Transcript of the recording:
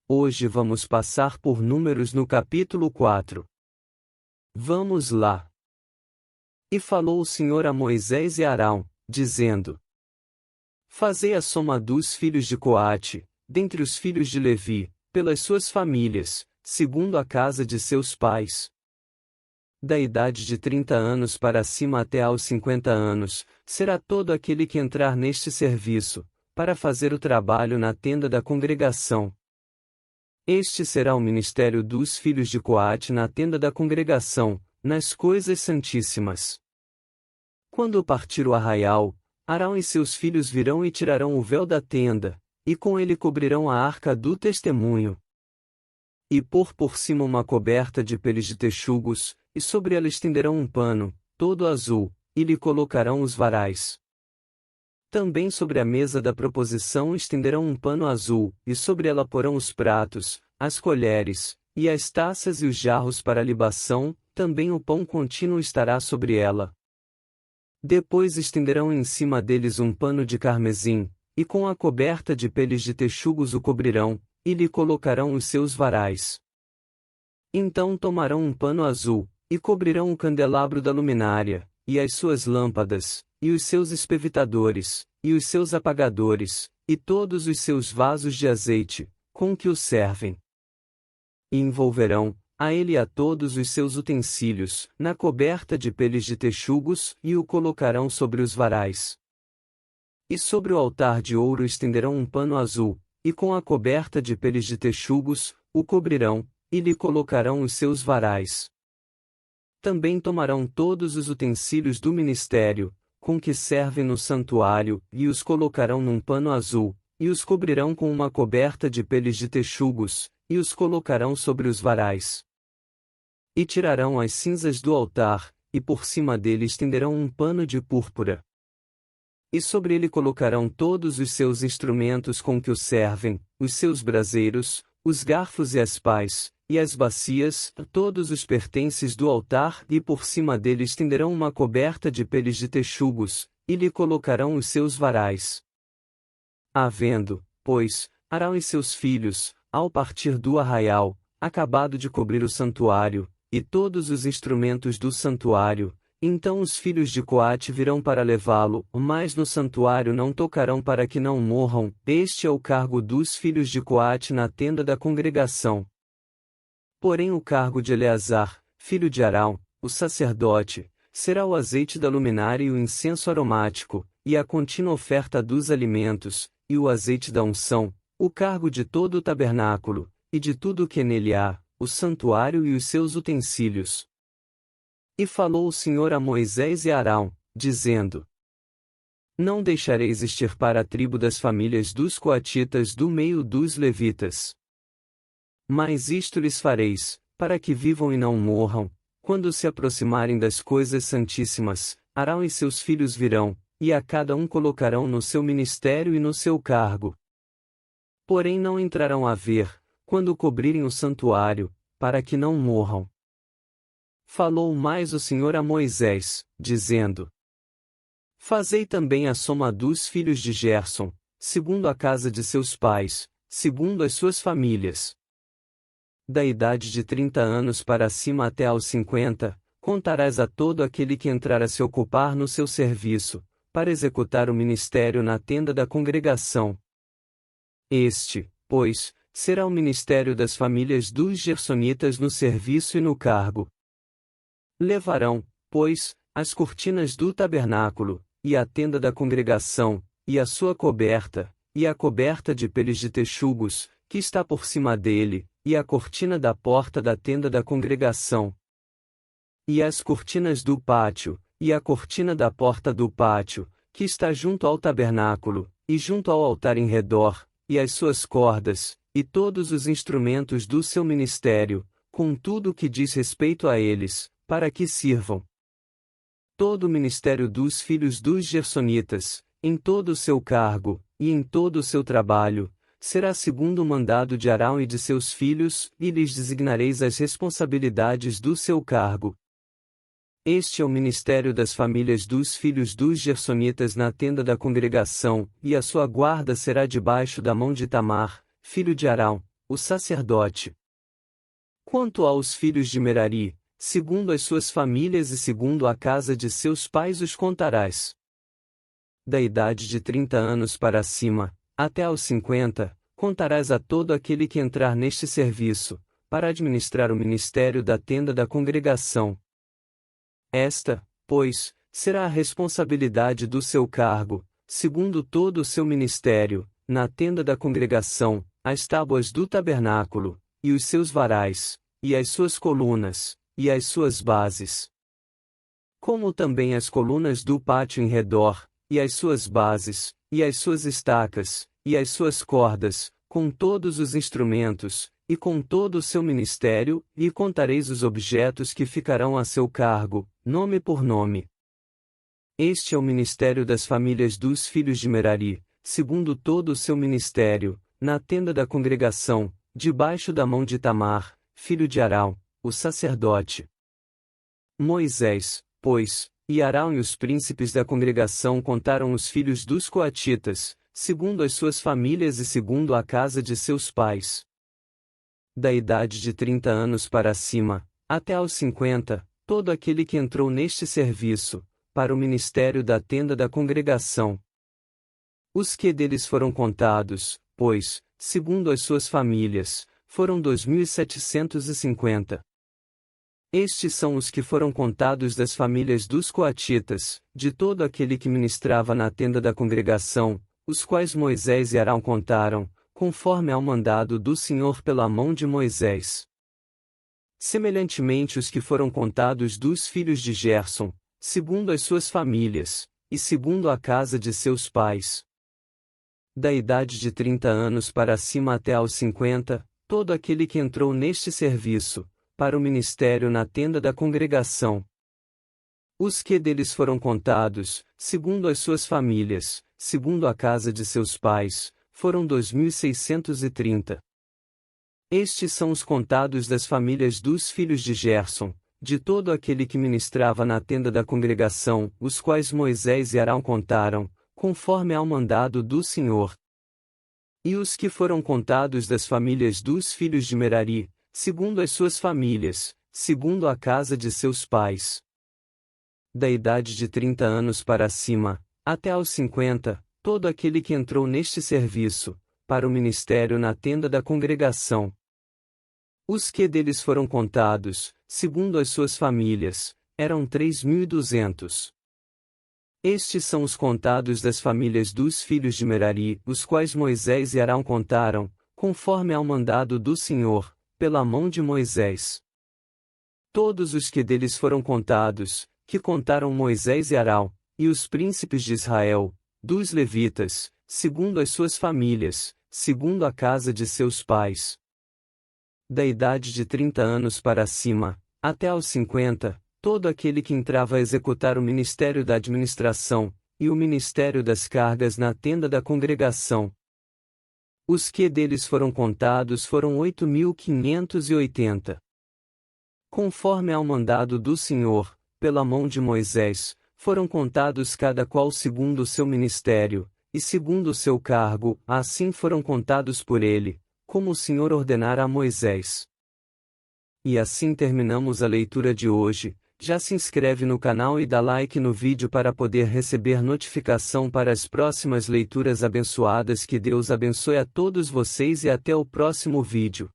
Hoje vamos passar por Números no capítulo 4. Vamos lá. E falou o Senhor a Moisés e Arão, dizendo: Fazei a soma dos filhos de Coate, dentre os filhos de Levi, pelas suas famílias, segundo a casa de seus pais. Da idade de 30 anos para cima até aos 50 anos, será todo aquele que entrar neste serviço, para fazer o trabalho na tenda da congregação. Este será o ministério dos filhos de Coate na tenda da congregação, nas coisas santíssimas. Quando partir o arraial, Arão e seus filhos virão e tirarão o véu da tenda, e com ele cobrirão a arca do testemunho. E por cima uma coberta de peles de texugos, e sobre ela estenderão um pano, todo azul, e lhe colocarão os varais. Também sobre a mesa da proposição estenderão um pano azul, e sobre ela porão os pratos, as colheres, e as taças e os jarros para libação, também o pão contínuo estará sobre ela. Depois estenderão em cima deles um pano de carmesim, e com a coberta de peles de texugos o cobrirão, e lhe colocarão os seus varais. Então tomarão um pano azul, e cobrirão o candelabro da luminária, e as suas lâmpadas, e os seus espevitadores, e os seus apagadores, e todos os seus vasos de azeite, com que o servem. E envolverão, a ele e a todos os seus utensílios, na coberta de peles de texugos, e o colocarão sobre os varais. E sobre o altar de ouro estenderão um pano azul, e com a coberta de peles de texugos, o cobrirão, e lhe colocarão os seus varais. Também tomarão todos os utensílios do ministério, com que servem no santuário, e os colocarão num pano azul, e os cobrirão com uma coberta de peles de texugos, e os colocarão sobre os varais. E tirarão as cinzas do altar, e por cima dele estenderão um pano de púrpura. E sobre ele colocarão todos os seus instrumentos com que o servem, os seus braseiros, os garfos e as pás, e as bacias, todos os pertences do altar, e por cima dele estenderão uma coberta de peles de texugos, e lhe colocarão os seus varais. Havendo, pois, Arão e seus filhos, ao partir do arraial, acabado de cobrir o santuário, e todos os instrumentos do santuário, então os filhos de Coate virão para levá-lo, mas no santuário não tocarão para que não morram. Este é o cargo dos filhos de Coate na tenda da congregação. Porém o cargo de Eleazar, filho de Arão, o sacerdote, será o azeite da luminária e o incenso aromático, e a contínua oferta dos alimentos, e o azeite da unção, o cargo de todo o tabernáculo, e de tudo o que nele há, o santuário e os seus utensílios. E falou o Senhor a Moisés e Arão, dizendo: Não deixareis extirpar a tribo das famílias dos coatitas do meio dos levitas. Mas isto lhes fareis, para que vivam e não morram, quando se aproximarem das coisas santíssimas. Arão e seus filhos virão, e a cada um colocarão no seu ministério e no seu cargo. Porém não entrarão a ver, quando cobrirem o santuário, para que não morram. Falou mais o Senhor a Moisés, dizendo: Fazei também a soma dos filhos de Gerson, segundo a casa de seus pais, segundo as suas famílias. Da idade de 30 anos para cima até aos 50, contarás a todo aquele que entrar a se ocupar no seu serviço, para executar o ministério na tenda da congregação. Este, pois, será o ministério das famílias dos gersonitas no serviço e no cargo. Levarão, pois, as cortinas do tabernáculo, e a tenda da congregação, e a sua coberta, e a coberta de peles de texugos, que está por cima dele, e a cortina da porta da tenda da congregação. E as cortinas do pátio, e a cortina da porta do pátio, que está junto ao tabernáculo, e junto ao altar em redor, e as suas cordas, e todos os instrumentos do seu ministério, com tudo o que diz respeito a eles, para que sirvam. Todo o ministério dos filhos dos gersonitas, em todo o seu cargo, e em todo o seu trabalho, será segundo o mandado de Arão e de seus filhos, e lhes designareis as responsabilidades do seu cargo. Este é o ministério das famílias dos filhos dos gersonitas na tenda da congregação, e a sua guarda será debaixo da mão de Itamar, filho de Arão, o sacerdote. Quanto aos filhos de Merari, segundo as suas famílias e segundo a casa de seus pais os contarás. Da idade de 30 anos para cima, até aos 50, contarás a todo aquele que entrar neste serviço, para administrar o ministério da tenda da congregação. Esta, pois, será a responsabilidade do seu cargo, segundo todo o seu ministério, na tenda da congregação, as tábuas do tabernáculo, e os seus varais, e as suas colunas, e as suas bases. Como também as colunas do pátio em redor, e as suas bases, e as suas estacas, e as suas cordas, com todos os instrumentos, e com todo o seu ministério, e contareis os objetos que ficarão a seu cargo, nome por nome. Este é o ministério das famílias dos filhos de Merari, segundo todo o seu ministério, na tenda da congregação, debaixo da mão de Itamar, filho de Arão, o sacerdote. Moisés, pois, e Arão e os príncipes da congregação contaram os filhos dos coatitas, segundo as suas famílias e segundo a casa de seus pais. Da idade de 30 anos para cima, até aos 50, todo aquele que entrou neste serviço, para o ministério da tenda da congregação. Os que deles foram contados, pois, segundo as suas famílias, foram 2.750. Estes são os que foram contados das famílias dos coatitas, de todo aquele que ministrava na tenda da congregação, os quais Moisés e Arão contaram, conforme ao mandado do Senhor pela mão de Moisés. Semelhantemente os que foram contados dos filhos de Gerson, segundo as suas famílias, e segundo a casa de seus pais. Da idade de 30 anos para cima até aos 50, todo aquele que entrou neste serviço, para o ministério na tenda da congregação. Os que deles foram contados, segundo as suas famílias, segundo a casa de seus pais, foram 2.630. Estes são os contados das famílias dos filhos de Gerson, de todo aquele que ministrava na tenda da congregação, os quais Moisés e Arão contaram, conforme ao mandado do Senhor. E os que foram contados das famílias dos filhos de Merari, segundo as suas famílias, segundo a casa de seus pais. Da idade de 30 anos para cima, até aos 50, todo aquele que entrou neste serviço, para o ministério na tenda da congregação. Os que deles foram contados, segundo as suas famílias, eram 3.200. Estes são os contados das famílias dos filhos de Merari, os quais Moisés e Arão contaram, conforme ao mandado do Senhor, pela mão de Moisés. Todos os que deles foram contados, que contaram Moisés e Arão, e os príncipes de Israel, dos levitas, segundo as suas famílias, segundo a casa de seus pais. Da idade de 30 anos para cima, até aos 50, todo aquele que entrava a executar o ministério da administração, e o ministério das cargas na tenda da congregação. Os que deles foram contados foram 8.580. Conforme ao mandado do Senhor, pela mão de Moisés, foram contados cada qual segundo o seu ministério, e segundo o seu cargo, assim foram contados por ele, como o Senhor ordenara a Moisés. E assim terminamos a leitura de hoje. Já se inscreve no canal e dá like no vídeo para poder receber notificação para as próximas leituras abençoadas. Que Deus abençoe a todos vocês e até o próximo vídeo.